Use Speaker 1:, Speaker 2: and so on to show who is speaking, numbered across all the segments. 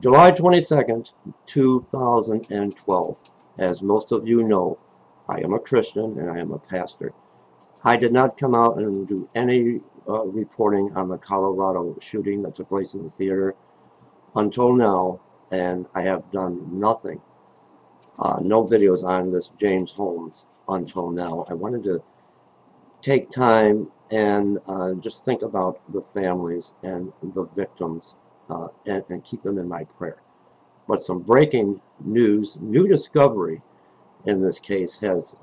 Speaker 1: July 22nd, 2012. As most of you know, I am a Christian and I am a pastor. I did not come out and do any reporting on the Colorado shooting that took place in the theater until now, and I have done nothing. No videos on this James Holmes until now. I wanted to take time and just think about the families and the victims and keep them in my prayer. But some breaking news, new discovery in this case has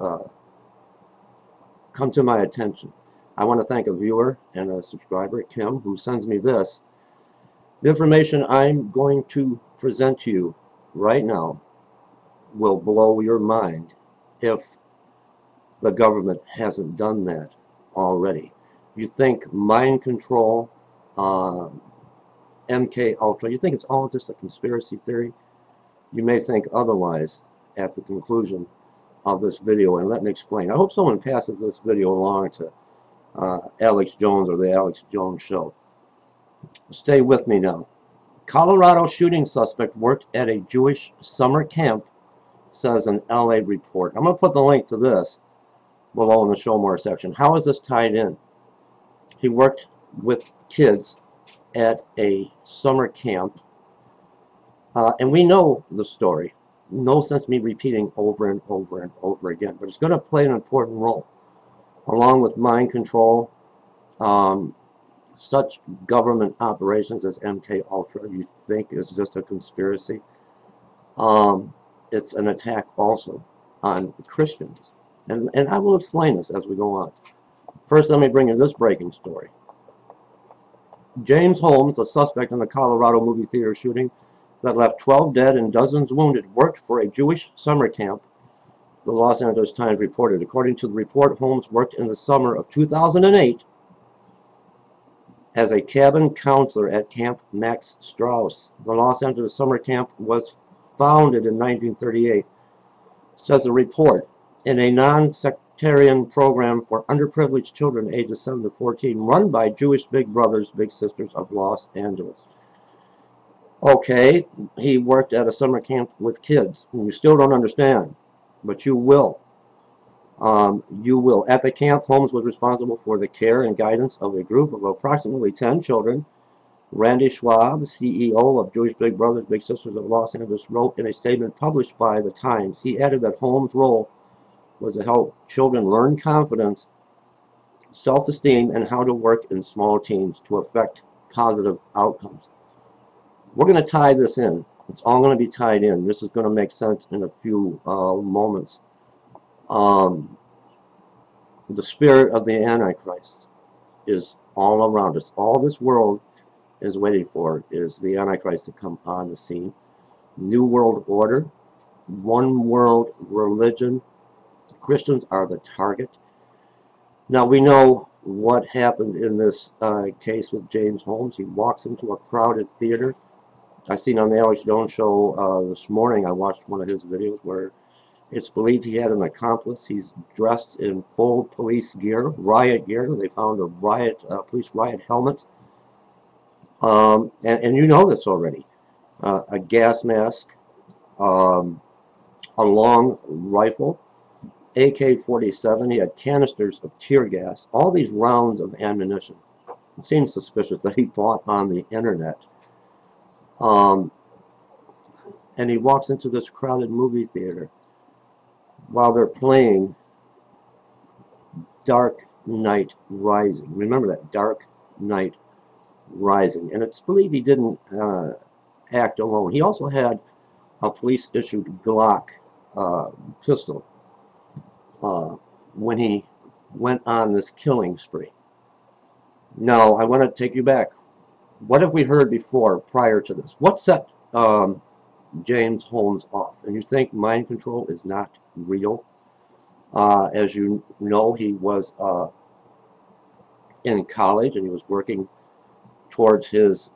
Speaker 1: come to my attention. I want to thank a viewer and a subscriber, Kim, who sends me this. The information I'm going to present to you right now will blow your mind if the government hasn't done that already. You think mind control, MK Ultra, you think it's all just a conspiracy theory? You may think otherwise at the conclusion of this video, and let me explain. I hope someone passes this video along to Alex Jones or the Alex Jones Show. Stay with me now. Colorado shooting suspect worked at a Jewish summer camp, says an LA report. I'm going to put the link to this below in the Show More section. How is this tied in? He worked with kids at a summer camp, and we know the story. No sense me repeating over and over and over again, but it's going to play an important role, along with mind control. Such government operations as MK Ultra, you think is just a conspiracy. It's an attack also on Christians, and I will explain this as we go on. First, let me bring you this breaking story. James Holmes, the suspect in the Colorado movie theater shooting that left 12 dead and dozens wounded, worked for a Jewish summer camp, the Los Angeles Times reported. According to the report, Holmes worked in the summer of 2008 as a cabin counselor at Camp Max Strauss. The Los Angeles summer camp was founded in 1938, says the report, in a non-sectarian program for underprivileged children ages 7 to 14, run by Jewish Big Brothers Big Sisters of Los Angeles. Okay, he worked at a summer camp with kids. You still don't understand, but you will. You will. At the camp, Holmes was responsible for the care and guidance of a group of approximately 10 children. Randy Schwab, CEO of Jewish Big Brothers Big Sisters of Los Angeles, wrote in a statement published by the Times. He added that Holmes' role was to help children learn confidence, self-esteem, and how to work in small teams to affect positive outcomes. We're going to tie this in. It's all going to be tied in. This is going to make sense in a few moments. The spirit of the Antichrist is all around us. All this world is waiting for is the Antichrist to come on the scene. New world order, one world religion. Christians are the target. Now we know what happened in this case with James Holmes. He walks into a crowded theater. I seen on the Alex Jones Show this morning, I watched one of his videos where it's believed he had an accomplice. He's dressed in full police gear, riot gear. They found a police riot helmet. And you know this already. A gas mask, a long rifle, AK-47. He had canisters of tear gas, all these rounds of ammunition. It seems suspicious that he bought on the internet. And he walks into this crowded movie theater while they're playing Dark Knight Rising. Remember that, Dark Knight Rising. And it's believed he didn't act alone. He also had a police-issued Glock pistol when he went on this killing spree. Now, I want to take you back. What have we heard before, prior to this? What set James Holmes off? And you think mind control is not real? As you know, he was in college and he was working towards his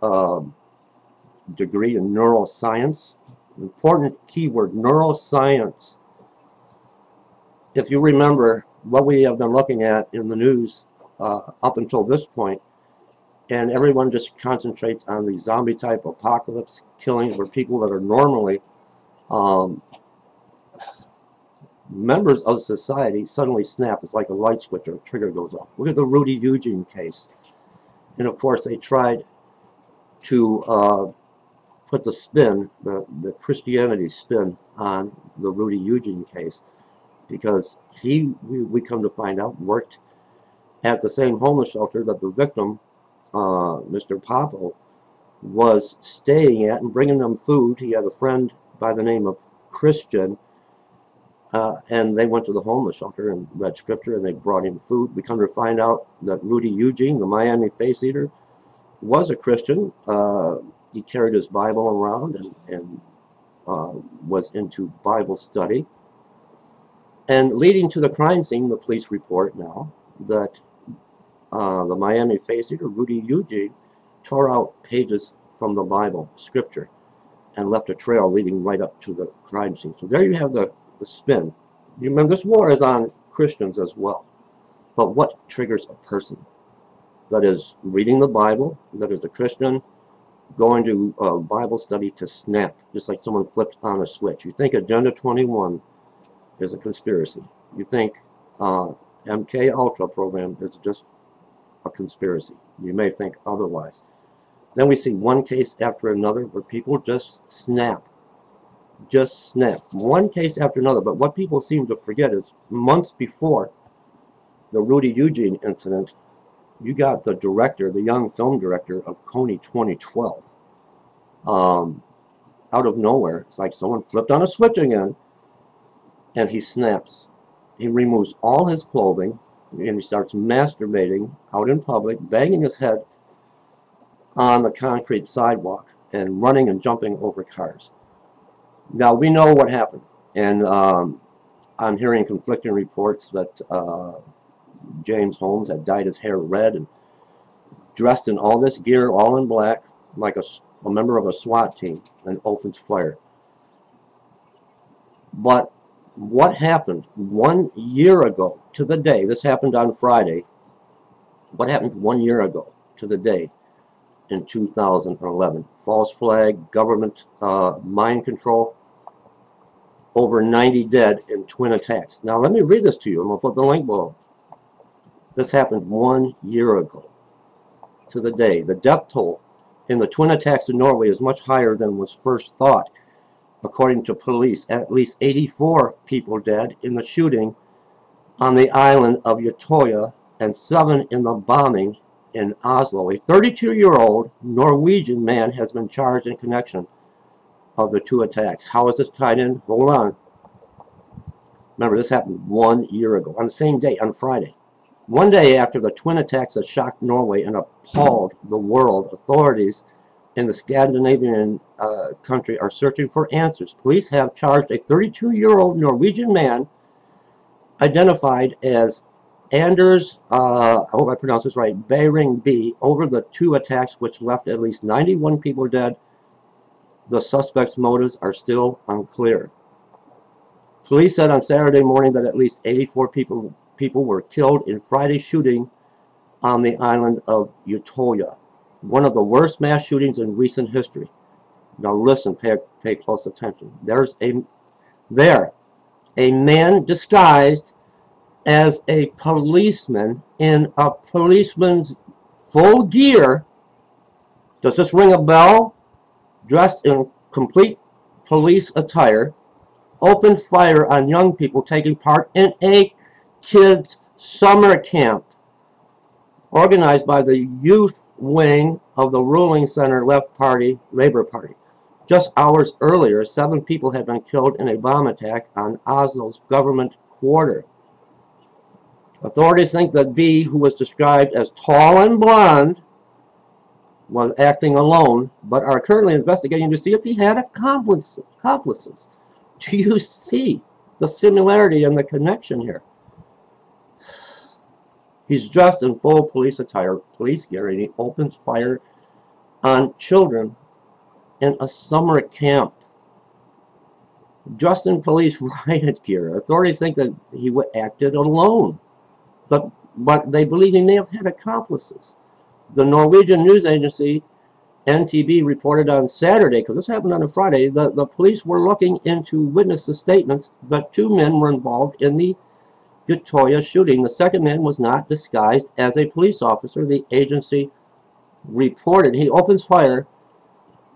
Speaker 1: degree in neuroscience. Important keyword, neuroscience. If you remember what we have been looking at in the news up until this point, and everyone just concentrates on the zombie type apocalypse killings where people that are normally members of society suddenly snap. It's like a light switch or a trigger goes off. Look at the Rudy Eugene case. And of course they tried to put the spin, the Christianity spin on the Rudy Eugene case, because we come to find out, worked at the same homeless shelter that the victim, Mr. Popo, was staying at and bringing them food. He had a friend by the name of Christian, and they went to the homeless shelter and read scripture, and they brought him food. We come to find out that Rudy Eugene, the Miami face eater, was a Christian. He carried his Bible around and was into Bible study. And leading to the crime scene, the police report now that the Miami face eater, Rudy Eugene, tore out pages from the Bible, scripture, and left a trail leading right up to the crime scene. So there you have the spin. You remember, this war is on Christians as well. But what triggers a person that is reading the Bible, that is a Christian, going to Bible study to snap, just like someone flipped on a switch? You think Agenda 21 is a conspiracy. You think MK Ultra program is just a conspiracy. You may think otherwise. Then we see one case after another where people just snap. Just snap. One case after another. But what people seem to forget is months before the Rudy Eugene incident, you got the director, the young film director of Coney 2012. Out of nowhere, it's like someone flipped on a switch again, and he snaps. He removes all his clothing, and he starts masturbating out in public, banging his head on the concrete sidewalk, and running and jumping over cars. Now, we know what happened, and I'm hearing conflicting reports that James Holmes had dyed his hair red and dressed in all this gear, all in black, like a member of a SWAT team, and opens fire. But what happened 1 year ago to the day, this happened on Friday, what happened 1 year ago to the day in 2011? False flag, government mind control, over 90 dead in twin attacks. Now let me read this to you. I'm going to put the link below. This happened 1 year ago to the day. The death toll in the twin attacks in Norway is much higher than was first thought. According to police, at least 84 people dead in the shooting on the island of Utøya, and 7 in the bombing in Oslo. A 32-year-old Norwegian man has been charged in connection of the 2 attacks. How is this tied in? Hold on. Remember, this happened 1 year ago, on the same day, on Friday. One day after the twin attacks that shocked Norway and appalled the world, authorities in the Scandinavian country are searching for answers. Police have charged a 32-year-old Norwegian man identified as Anders, I hope I pronounce this right, Behring B, over the 2 attacks which left at least 91 people dead. The suspect's motives are still unclear. Police said on Saturday morning that at least 84 people were killed in Friday's shooting on the island of Utøya, one of the worst mass shootings in recent history. Now listen, pay close attention. There's a man disguised as a policeman in a policeman's full gear. Does this ring a bell? Dressed in complete police attire, opened fire on young people taking part in a kids' summer camp organized by the youth wing of the ruling center-left party, Labour Party. Just hours earlier, 7 people had been killed in a bomb attack on Oslo's government quarter. Authorities think that B, who was described as tall and blonde, was acting alone, but are currently investigating to see if he had accomplices. Do you see the similarity and the connection here? He's dressed in full police attire, police gear, and he opens fire on children in a summer camp. Dressed in police riot gear. Authorities think that he acted alone, but they believe he may have had accomplices. The Norwegian news agency NTB reported on Saturday, because this happened on a Friday, that the police were looking into witnesses' statements that 2 men were involved in the Utøya shooting. The second man was not disguised as a police officer, the agency reported. He opens fire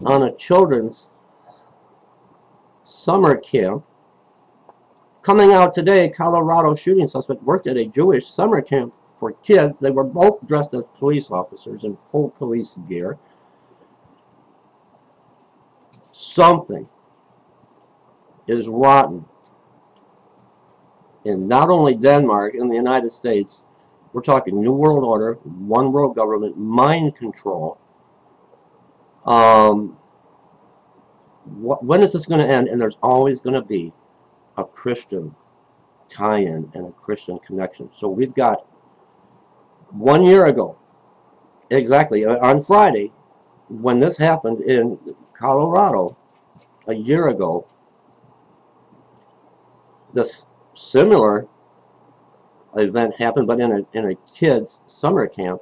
Speaker 1: on a children's summer camp. Coming out today, Colorado shooting suspect worked at a Jewish summer camp for kids. They were both dressed as police officers in full police gear. Something is rotten in not only Denmark, in the United States. We're talking New World Order, one world government, mind control. When is this going to end? And there's always going to be a Christian tie-in and a Christian connection. So we've got 1 year ago, exactly, on Friday, when this happened in Colorado, a year ago, this similar event happened, but in a kids' summer camp,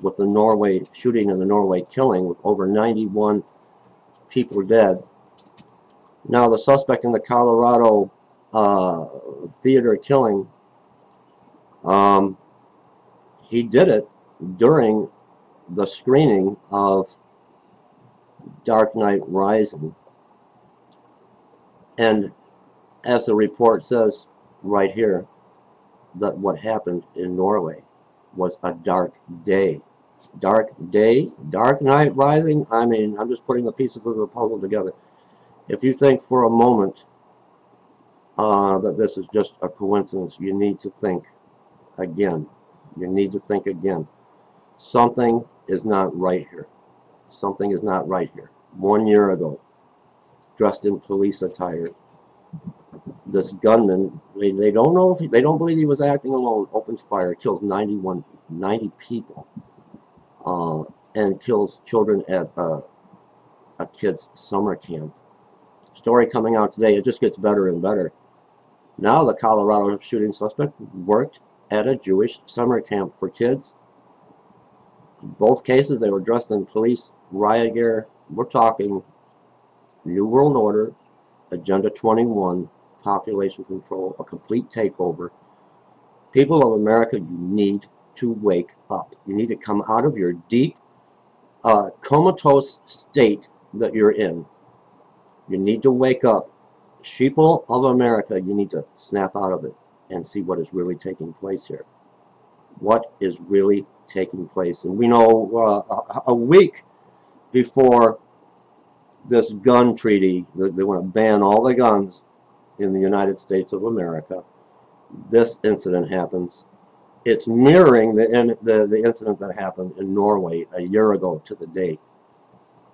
Speaker 1: with the Norway shooting and the Norway killing, with over 91 people dead. Now the suspect in the Colorado theater killing, he did it during the screening of Dark Knight Rising. And as the report says right here, that what happened in Norway was a dark day. Dark day, Dark Knight Rising. I mean, I'm just putting the pieces of the puzzle together. If you think for a moment that this is just a coincidence, you need to think again. You need to think again. Something is not right here. Something is not right here. 1 year ago, dressed in police attire, this gunman, they don't know if they don't believe he was acting alone, opens fire, kills 90 people, and kills children at a kid's summer camp. Story coming out today. It just gets better and better. Now the Colorado shooting suspect worked at a Jewish summer camp for kids. In both cases, they were dressed in police riot gear. We're talking New World Order, Agenda 21, population control, a complete takeover. People of America, you need to wake up. You need to come out of your deep, comatose state that you're in. You need to wake up. Sheeple of America, you need to snap out of it and see what is really taking place here. What is really taking place? And we know a week before this gun treaty, they want to ban all the guns in the United States of America. This incident happens. It's mirroring the incident that happened in Norway a year ago to the date,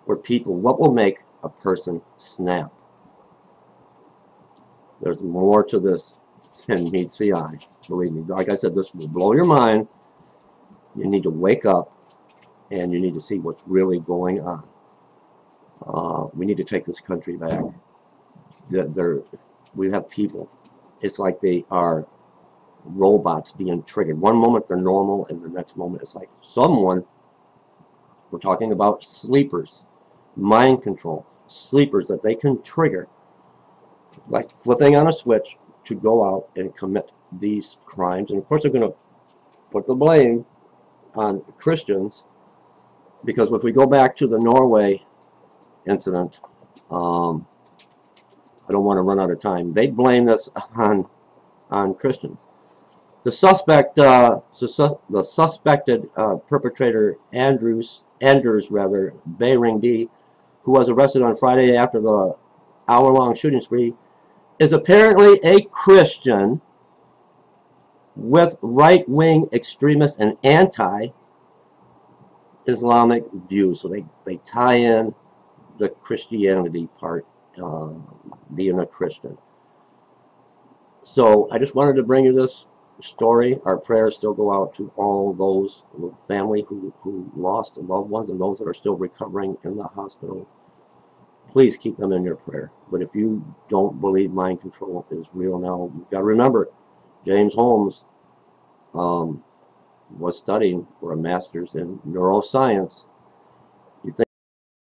Speaker 1: where people, what will make a person snap? There's more to this than meets the eye. Believe me, like I said, this will blow your mind. You need to wake up and you need to see what's really going on. We need to take this country back. We have people. It's like they are robots being triggered. One moment they're normal, and the next moment it's like someone, we're talking about sleepers, mind control, sleepers that they can trigger, like flipping on a switch to go out and commit these crimes. And of course they're going to put the blame on Christians, because if we go back to the Norway incident, I don't want to run out of time. They blame this on Christians. The suspected perpetrator Anders Behring D, who was arrested on Friday after the hour-long shooting spree, is apparently a Christian with right-wing extremist and anti-Islamic views. So they tie in the Christianity part, being a Christian. So I just wanted to bring you this story. Our prayers still go out to all those family who lost loved ones, and those that are still recovering in the hospital. Please keep them in your prayer. But if you don't believe mind control is real now, you've got to remember, James Holmes was studying for a master's in neuroscience